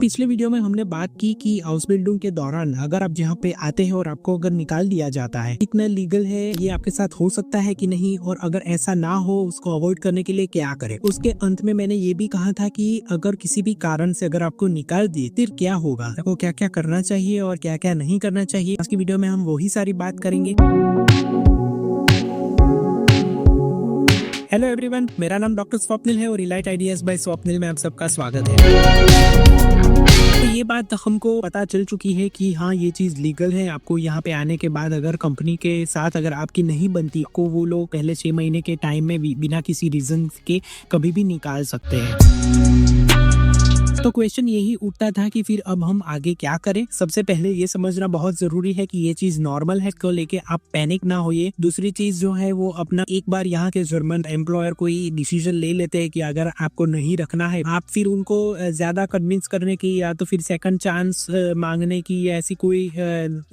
पिछले वीडियो में हमने बात की कि हाउस बिल्डिंग के दौरान अगर आप यहाँ पे आते हैं और आपको अगर निकाल दिया जाता है, कितना लीगल है, ये आपके साथ हो सकता है कि नहीं, और अगर ऐसा ना हो उसको अवॉइड करने के लिए क्या करें। उसके अंत में मैंने ये भी कहा था कि अगर किसी भी कारण से अगर आपको निकाल दिए फिर क्या होगा, आपको क्या क्या करना चाहिए और क्या क्या नहीं करना चाहिए। आज की वीडियो में हम वही सारी बात करेंगे। हेलो एवरीवन, मेरा नाम डॉक्टर स्वप्निल है और इलाइट आइडियाज बाय स्वप्निल में आप सबका स्वागत है। तो ये बात हमको पता चल चुकी है कि हाँ, ये चीज लीगल है। आपको यहाँ पे आने के बाद अगर कंपनी के साथ अगर आपकी नहीं बनती, को वो लोग पहले 6 महीने के टाइम में बिना किसी रीजन के कभी भी निकाल सकते हैं। तो क्वेश्चन यही उठता था कि फिर अब हम आगे क्या करें। सबसे पहले ये समझना बहुत जरूरी है कि ये चीज नॉर्मल है, को लेके आप पैनिक ना होइए। दूसरी चीज जो है वो अपना एक बार यहाँ के जर्मन एम्प्लॉयर कोई डिसीजन ले लेते हैं कि अगर आपको नहीं रखना है, आप फिर उनको ज्यादा कन्विंस करने की या तो फिर सेकंड चांस मांगने की या ऐसी कोई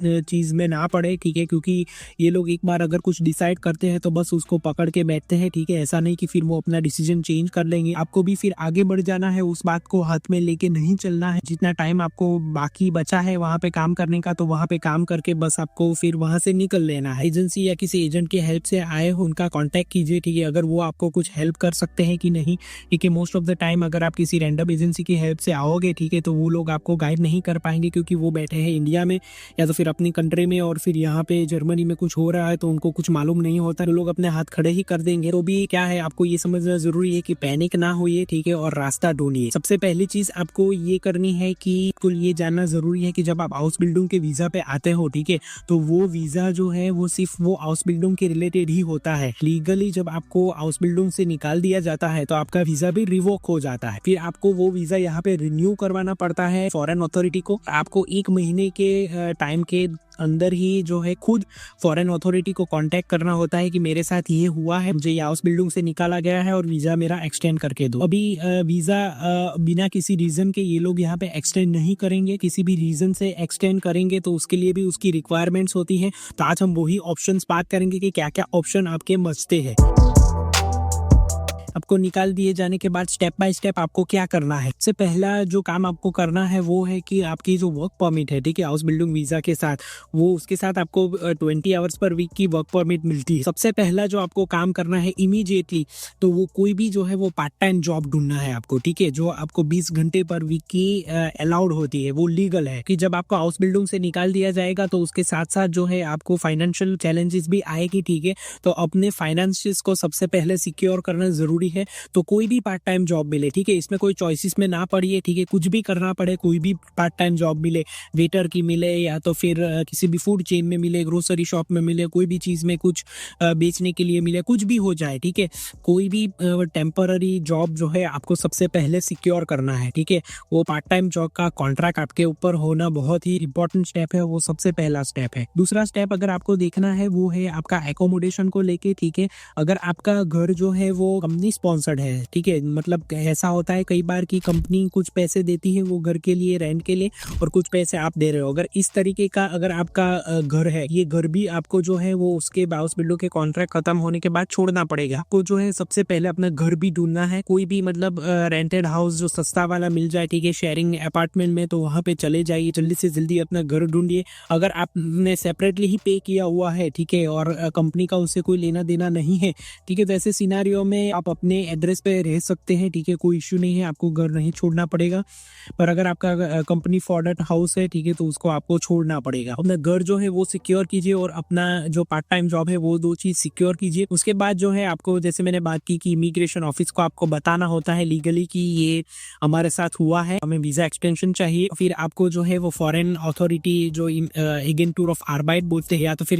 चीज में ना पड़े, ठीक है। क्योंकि ये लोग एक बार अगर कुछ डिसाइड करते हैं तो बस उसको पकड़ के बैठते हैं, ठीक है। ऐसा नहीं कि फिर वो अपना डिसीजन चेंज कर लेंगे। आपको भी फिर आगे बढ़ जाना है, उस बात को हाथ में लेके नहीं चलना है। जितना टाइम आपको बाकी बचा है वहाँ पे काम करने का, तो वहाँ पे काम करके बस आपको फिर वहाँ से निकल लेना है। एजेंसी या किसी एजेंट की हेल्प से आए हो उनका कांटेक्ट कीजिए, ठीक है। अगर वो आपको कुछ हेल्प कर सकते हैं कि नहीं, ठीक है। मोस्ट ऑफ द टाइम अगर आप किसी रैंडम एजेंसी की हेल्प से आओगे, ठीक है, तो वो लोग आपको गाइड नहीं कर पाएंगे क्योंकि वो बैठे हैं इंडिया में या तो फिर अपनी कंट्री में, और फिर यहाँ पे जर्मनी में कुछ हो रहा है तो उनको कुछ मालूम नहीं होता, तो लोग अपने हाथ खड़े ही कर देंगे। तो भी क्या है, आपको ये समझना जरूरी है कि पैनिक ना होइए, ठीक है, और रास्ता ढूंढिए। सबसे पहली चीज आपको ये करनी है कि कुल ये जानना जरूरी है कि जब आप हाउस बिल्डिंग के वीजा पे आते हो, ठीक है, तो वो वीजा जो है वो सिर्फ वो हाउस बिल्डिंग के रिलेटेड ही होता है। लीगली जब आपको हाउस बिल्डिंग से निकाल दिया जाता है तो आपका वीजा भी रिवोक हो जाता है। फिर आपको वो वीजा यहाँ पे रिन्यू करवाना पड़ता है फॉरेन अथॉरिटी को। आपको 1 महीने के टाइम के अंदर ही जो है खुद फॉरेन अथॉरिटी को कांटेक्ट करना होता है कि मेरे साथ ये हुआ है, मुझे हाउस बिल्डिंग से निकाला गया है और वीजा मेरा एक्सटेंड करके दो। अभी वीजा बिना किसी रीजन के ये लोग यहाँ पे एक्सटेंड नहीं करेंगे। किसी भी रीजन से एक्सटेंड करेंगे तो उसके लिए भी उसकी रिक्वायरमेंट्स होती है। तो आज हम वही ऑप्शंस बात करेंगे कि क्या क्या ऑप्शन आपके बचते हैं। आपको निकाल दिए जाने के बाद स्टेप बाय स्टेप आपको क्या करना है। सबसे पहला जो काम आपको करना है वो है कि आपकी जो वर्क परमिट है, ठीक है, हाउस बिल्डिंग वीजा के साथ, वो उसके साथ आपको 20 आवर्स पर वीक की वर्क परमिट मिलती है। सबसे पहला जो आपको काम करना है इमीडिएटली, तो वो कोई भी जो है वो पार्ट टाइम जॉब ढूंढना है आपको, ठीक है, जो आपको 20 घंटे पर वीक की अलाउड होती है, वो लीगल है। कि जब आपको हाउस बिल्डिंग से निकाल दिया जाएगा तो उसके साथ साथ जो है आपको फाइनेंशियल चैलेंजेस भी आएगी, ठीक है। तो अपने फाइनेंसेस को सबसे पहले सिक्योर करना जरूरी है। तो कोई भी पार्ट टाइम जॉब मिले, ठीक है, इसमें कोई चॉइसेस में ना पड़िए, ठीक है, कुछ भी करना पड़े, कोई भी पार्ट टाइम जॉब मिले, वेटर की मिले या तो फिर किसी भी फूड चेन में मिले, ग्रोसरी शॉप में मिले, कोई भी चीज में कुछ बेचने के लिए मिले, कुछ भी हो जाए, ठीक है। कोई भी टेम्पररी जॉब जो है आपको सबसे पहले सिक्योर करना है, ठीक है। वो पार्ट टाइम जॉब का कॉन्ट्रैक्ट आपके ऊपर होना बहुत ही इंपॉर्टेंट स्टेप है, वो सबसे पहला स्टेप है। दूसरा स्टेप अगर आपको देखना है वो है आपका एकोमोडेशन को लेके, ठीक है। अगर आपका घर जो है वो कंपनी स्पॉन्सर्ड है, ठीक है, मतलब ऐसा होता है कई बार कि कंपनी कुछ पैसे देती है वो घर के लिए, रेंट के लिए, और कुछ पैसे आप दे रहे हो। अगर इस तरीके का अगर आपका घर है, ये घर भी आपको जो है वो उसके हाउस बिल्डिंग के कॉन्ट्रैक्ट खत्म होने के बाद छोड़ना पड़ेगा। आपको जो है सबसे पहले अपना घर भी ढूंढना है। कोई भी मतलब रेंटेड हाउस जो सस्ता वाला मिल जाए, ठीक है, शेयरिंग अपार्टमेंट में, तो वहां पे चले जाइए, जल्दी से जल्दी अपना घर ढूंढिए। अगर आपने सेपरेटली ही पे किया हुआ है, ठीक है, और कंपनी का उससे कोई लेना देना नहीं है, ठीक है, तो ऐसे सिनारियो में आप अपने एड्रेस पे रह सकते हैं, ठीक है, कोई इश्यू नहीं है, आपको घर नहीं छोड़ना पड़ेगा। पर अगर आपका कंपनी फॉर्डेड हाउस है, ठीक है, तो उसको आपको छोड़ना पड़ेगा। अपना घर जो है वो सिक्योर कीजिए और अपना जो पार्ट टाइम जॉब है वो 2 चीज सिक्योर कीजिए। उसके बाद जो है आपको, जैसे मैंने बात की कि इमिग्रेशन ऑफिस को आपको बताना होता है लीगली कि ये हमारे साथ हुआ है, हमें वीजा एक्सटेंशन चाहिए। फिर आपको जो है वो फॉरेन अथॉरिटी जो एजेंटूर ऑफ आर्बाइट बोलते हैं, या तो फिर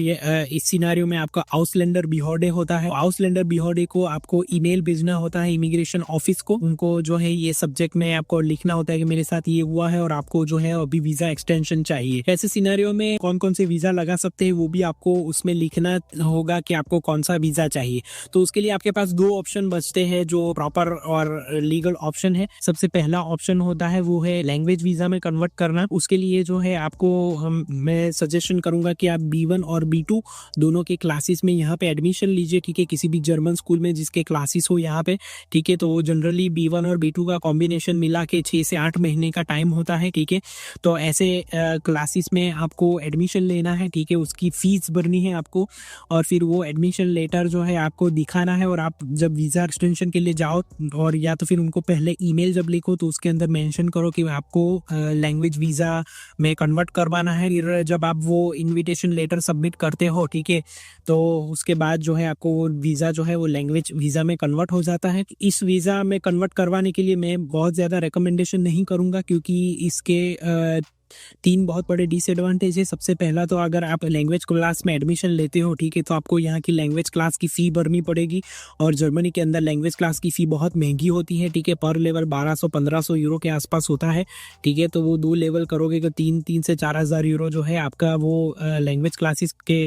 इस सिनारियो में आपका हाउसलैंडर बिहोर्डे होता है। हाउसलैंडर बिहोर्डे को आपको ईमेल भेजना होता है इमिग्रेशन ऑफिस को। उनको जो है ये सब्जेक्ट में आपको लिखना होता है कि मेरे साथ ये हुआ है और आपको जो है अभी वीजा एक्सटेंशन चाहिए। ऐसे सिनेरियो में कौन कौन से वीजा लगा सकते हैं वो भी आपको उसमें लिखना होगा कि आपको कौन सा वीजा चाहिए। तो उसके लिए आपके पास 2 ऑप्शन बचते हैं जो प्रॉपर और लीगल ऑप्शन है। सबसे पहला ऑप्शन होता है वो है लैंग्वेज वीजा में कन्वर्ट करना। उसके लिए जो है आपको मैं सजेशन करूंगा कि आप B1 और B2 दोनों के क्लासेस में यहाँ पे एडमिशन लीजिए, ठीक है, किसी भी जर्मन स्कूल में जिसके क्लासेस हो यहाँ पे, ठीक है। तो वो जनरली B1 और B2 का कॉम्बिनेशन मिला के 6 से 8 महीने का टाइम होता है, ठीक है। तो ऐसे क्लासेस में आपको एडमिशन लेना है, ठीक है। उसकी फीस भरनी है आपको, और फिर वो एडमिशन लेटर जो है आपको दिखाना है। और आप जब वीज़ा एक्सटेंशन के लिए जाओ, और या तो फिर उनको पहले ईमेल जब लिखो तो उसके अंदर मेंशन करो कि आपको लैंग्वेज वीज़ा में कन्वर्ट करवाना है। फिर जब आप वो इनविटेशन लेटर सबमिट करते हो, ठीक है, तो उसके बाद जो है आपको वो वीज़ा जो है वो लैंग्वेज वीज़ा में कन्वर्ट हो जाता है। इस वीज़ा में कन्वर्ट करवाने के लिए मैं बहुत ज़्यादा रिकमेंडेशन नहीं करूँगा, क्योंकि इसके 3 बहुत बड़े डिसएडवांटेज है। सबसे पहला तो अगर आप लैंग्वेज क्लास में एडमिशन लेते हो, ठीक है, तो आपको यहाँ की लैंग्वेज क्लास की फ़ी भरनी पड़ेगी। और जर्मनी के अंदर लैंग्वेज क्लास की फ़ी बहुत महंगी होती है, ठीक है। पर लेवल 1200-1500 यूरो के आसपास होता है, ठीक है। तो वो 2 लेवल करोगे तो 3 से 4000 यूरो जो है आपका वो लैंग्वेज क्लासेस के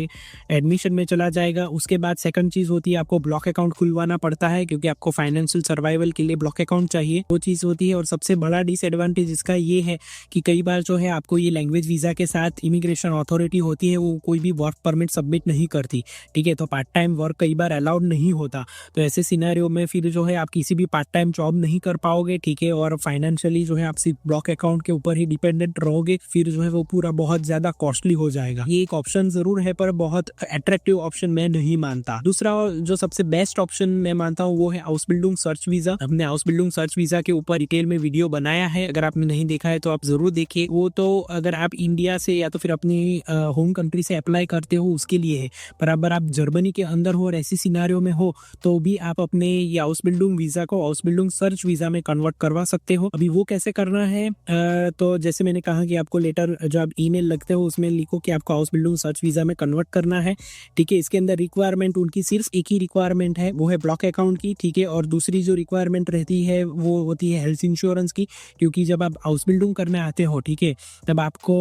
एडमिशन में चला जाएगा। उसके बाद सेकंड चीज़ होती है, आपको ब्लॉक अकाउंट खुलवाना पड़ता है, क्योंकि आपको फाइनेंशियल सर्वाइवल के लिए ब्लॉक अकाउंट चाहिए, वो चीज़ होती है। और सबसे बड़ा डिसएडवांटेज इसका ये है कि कई बार जो है आपको ये लैंग्वेज वीज़ा के साथ इमिग्रेशन अथॉरिटी होती है, वो कोई भी वर्क परमिट सबमिट नहीं करती, ठीक है। तो पार्ट टाइम वर्क कई बार अलाउड नहीं होता। तो ऐसे सिनेरियो में फिर जो है आप किसी भी पार्ट टाइम जॉब नहीं कर पाओगे, ठीक है। और फाइनेंशियली जो है आप सिर्फ ब्लॉक अकाउंट के ऊपर ही डिपेंडेंट रहोगे, फिर जो है वो पूरा बहुत ज़्यादा कॉस्टली हो जाएगा। ये एक ऑप्शन ज़रूर है, पर बहुत अट्रैक्टिव ऑप्शन मैं नहीं मानता। दूसरा जो सबसे बेस्ट ऑप्शन मैं मानता हूँ वो है आउसबिल्डिंग सर्च वीज़ा। हमने आउसबिल्डिंग सर्च वीज़ा के ऊपर डिटेल में वीडियो बनाया है, अगर आपने नहीं देखा है तो आप ज़रूर देखिए। वो तो अगर आप इंडिया से या तो फिर अपनी होम कंट्री से अप्लाई करते हो उसके लिए है, पर अगर आप जर्मनी के अंदर हो और ऐसी सिनारियो में हो तो भी आप अपने ये आउसबिल्डिंग वीज़ा को आउसबिल्डिंग सर्च वीज़ा में कन्वर्ट करवा सकते हो। अभी वो कैसे करना है, तो जैसे मैंने कहा कि आपको लेटर जब आप ईमेल लगते हो उसमें लिखो कि आपको आउसबिल्डिंग सर्च वीज़ा में कन्वर्ट करना है, ठीक है। इसके अंदर रिक्वायरमेंट उनकी सिर्फ एक ही रिक्वायरमेंट है, वो है ब्लॉक अकाउंट की, ठीक है। और दूसरी जो रिक्वायरमेंट रहती है वो होती है हेल्थ इंश्योरेंस की, क्योंकि जब आप हाउसबिल्डिंग करने आते हो, ठीक है, तब आपको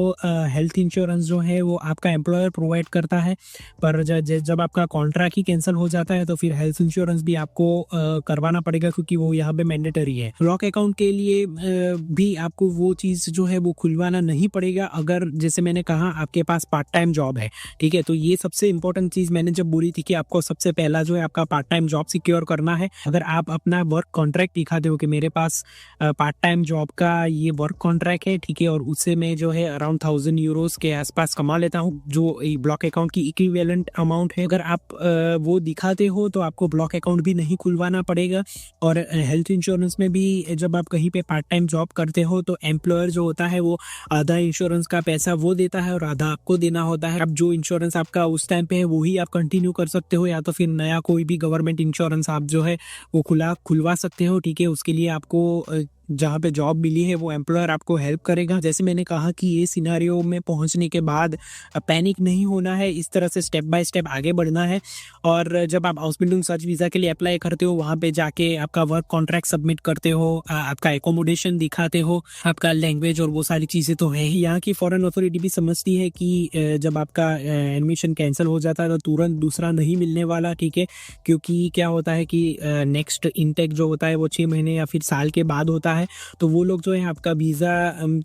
हेल्थ इंश्योरेंस जो है वो आपका एम्प्लॉयर प्रोवाइड करता है। पर जब आपका कॉन्ट्रैक्ट ही कैंसिल हो जाता है तो फिर हेल्थ इंश्योरेंस भी आपको करवाना पड़ेगा, क्योंकि वो यहाँ पे मैंडेटरी है। ब्लॉक अकाउंट के लिए भी आपको वो चीज़ जो है वो खुलवाना नहीं पड़ेगा, अगर जैसे मैंने कहा आपके पास पार्ट टाइम जॉब है, ठीक है। तो ये सबसे इंपॉर्टेंट चीज़ मैंने जब बोली थी कि आपको सबसे पहला जो है आपका पार्ट टाइम जॉब सिक्योर करना है। अगर आप अपना वर्क कॉन्ट्रैक्ट दिखाते हो कि मेरे पास पार्ट टाइम जॉब का ये वर्क कॉन्ट्रैक्ट है, ठीक है, और उससे मैं जो है अराउंड 1000 यूरोस के आसपास कमा लेता हूँ, जो ब्लॉक अकाउंट की इक्विवेलेंट अमाउंट है। अगर आप वो दिखाते हो तो आपको ब्लॉक अकाउंट भी नहीं खुलवाना पड़ेगा। और हेल्थ इंश्योरेंस में भी जब आप कहीं पे पार्ट टाइम जॉब करते हो तो एम्प्लॉयर जो होता है वो आधा इंश्योरेंस का पैसा वो देता है और आधा आपको देना होता है। अब जो इंश्योरेंस आपका उस टाइम पे है वही आप कंटिन्यू कर सकते हो, या तो फिर नया कोई भी गवर्नमेंट इंश्योरेंस आप जो है वो खुलवा सकते हो, ठीक है। उसके लिए आपको जहाँ पे जॉब मिली है वो एम्प्लॉयर आपको हेल्प करेगा। जैसे मैंने कहा कि ये सिनारियो में पहुँचने के बाद पैनिक नहीं होना है, इस तरह से स्टेप बाय स्टेप आगे बढ़ना है। और जब आप हाउसबिल्डिंग सर्च वीज़ा के लिए अप्लाई करते हो, वहाँ पे जाके आपका वर्क कॉन्ट्रैक्ट सबमिट करते हो, आपका एकोमोडेशन दिखाते हो, आपका लैंग्वेज और वो सारी चीज़ें तो है ही। यहाँ की फॉरेन अथॉरिटी भी समझती है कि जब आपका एडमिशन कैंसिल हो जाता है तो तुरंत दूसरा नहीं मिलने वाला, ठीक है। क्योंकि क्या होता है कि नेक्स्ट इनटेक जो होता है वो 6 महीने या फिर साल के बाद होता है, तो वो लोग जो है आपका वीज़ा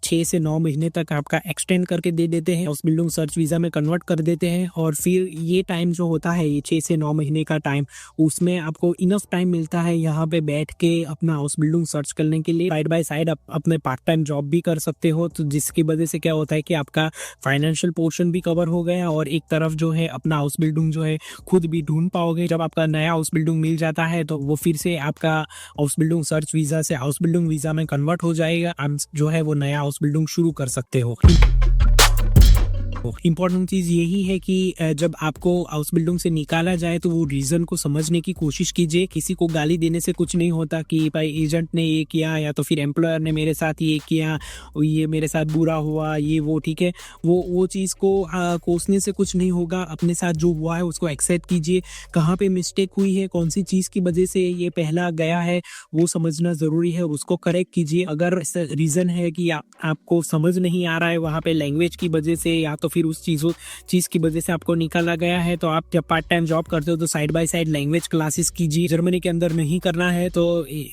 6 से 9 महीने तक आपका एक्सटेंड करके दे देते हैं, हाउसबिल्डिंग सर्च वीज़ा में कन्वर्ट कर देते हैं। और फिर ये टाइम जो होता है, ये 6 से 9 महीने का टाइम, उसमें आपको इनफ टाइम मिलता है यहाँ पे बैठ के अपना हाउसबिल्डिंग सर्च करने के लिए। साइड बाय साइड आप अपने पार्ट टाइम जॉब भी कर सकते हो, तो जिसकी वजह से क्या होता है कि आपका फाइनेंशियल पोर्शन भी कवर हो गया और एक तरफ जो है अपना हाउसबिल्डिंग जो है खुद भी ढूंढ पाओगे। जब आपका नया हाउसबिल्डिंग मिल जाता है तो वो फिर से आपका हाउसबिल्डिंग सर्च वीज़ा से हाउसबिल्डिंग वीज़ा में कन्वर्ट हो जाएगा, आप जो है वो नया हाउस बिल्डिंग शुरू कर सकते हो। इम्पोर्टेंट चीज़ यही है कि जब आपको हाउस बिल्डिंग से निकाला जाए तो वो रीज़न को समझने की कोशिश कीजिए। किसी को गाली देने से कुछ नहीं होता कि भाई एजेंट ने ये किया या तो फिर एम्प्लॉयर ने मेरे साथ ये किया, ये मेरे साथ बुरा हुआ, ये वो, ठीक है। वो चीज़ को कोसने से कुछ नहीं होगा। अपने साथ जो हुआ है उसको एक्सेप्ट कीजिए, कहाँ पे मिस्टेक हुई है, कौन सी चीज़ की वजह से ये पहला गया है, वो समझना ज़रूरी है और उसको करेक्ट कीजिए। अगर रीज़न है कि आपको समझ नहीं आ रहा है वहाँ पे लैंग्वेज की वजह से या तो फिर उस चीज़ की वजह से आपको निकाला गया है, तो आप जब पार्ट टाइम जॉब करते हो तो side by side language classes कीजिए। जर्मनी के अंदर नहीं करना है तो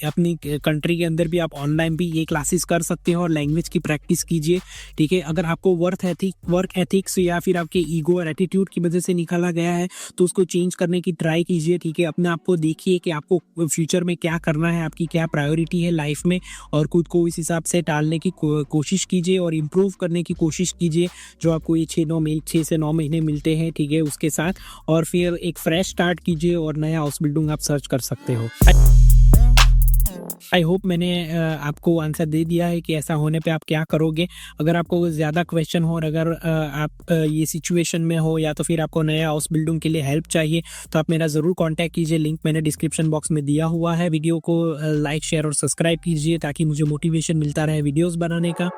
अपनी कंट्री के अंदर भी आप ऑनलाइन भी ये क्लासेस कर सकते हो और लैंग्वेज की प्रैक्टिस कीजिए, ठीक है। अगर आपको वर्क एथिक्स या फिर आपके ईगो और एटीट्यूड की वजह से निकाला गया है तो उसको चेंज करने की ट्राई कीजिए, ठीक है। अपने आप को देखिए कि आपको फ्यूचर में क्या करना है, आपकी क्या प्रायोरिटी है लाइफ में, और खुद को इस हिसाब से टालने की कोशिश कीजिए और इम्प्रूव करने की कोशिश कीजिए जो आपको ये 6 से 9 महीने मिलते हैं, ठीक है, उसके साथ। और फिर एक फ्रेश स्टार्ट कीजिए और नया हाउस बिल्डिंग आप सर्च कर सकते हो। आई होप मैंने आपको आंसर दे दिया है कि ऐसा होने पे आप क्या करोगे। अगर आपको ज़्यादा क्वेश्चन हो और अगर आप ये सिचुएशन में हो या तो फिर आपको नया हाउस बिल्डिंग के लिए हेल्प चाहिए तो आप मेरा ज़रूर कांटेक्ट कीजिए। लिंक मैंने डिस्क्रिप्शन बॉक्स में दिया हुआ है। वीडियो को लाइक शेयर और सब्सक्राइब कीजिए ताकि मुझे मोटिवेशन मिलता रहे वीडियोज़ बनाने का।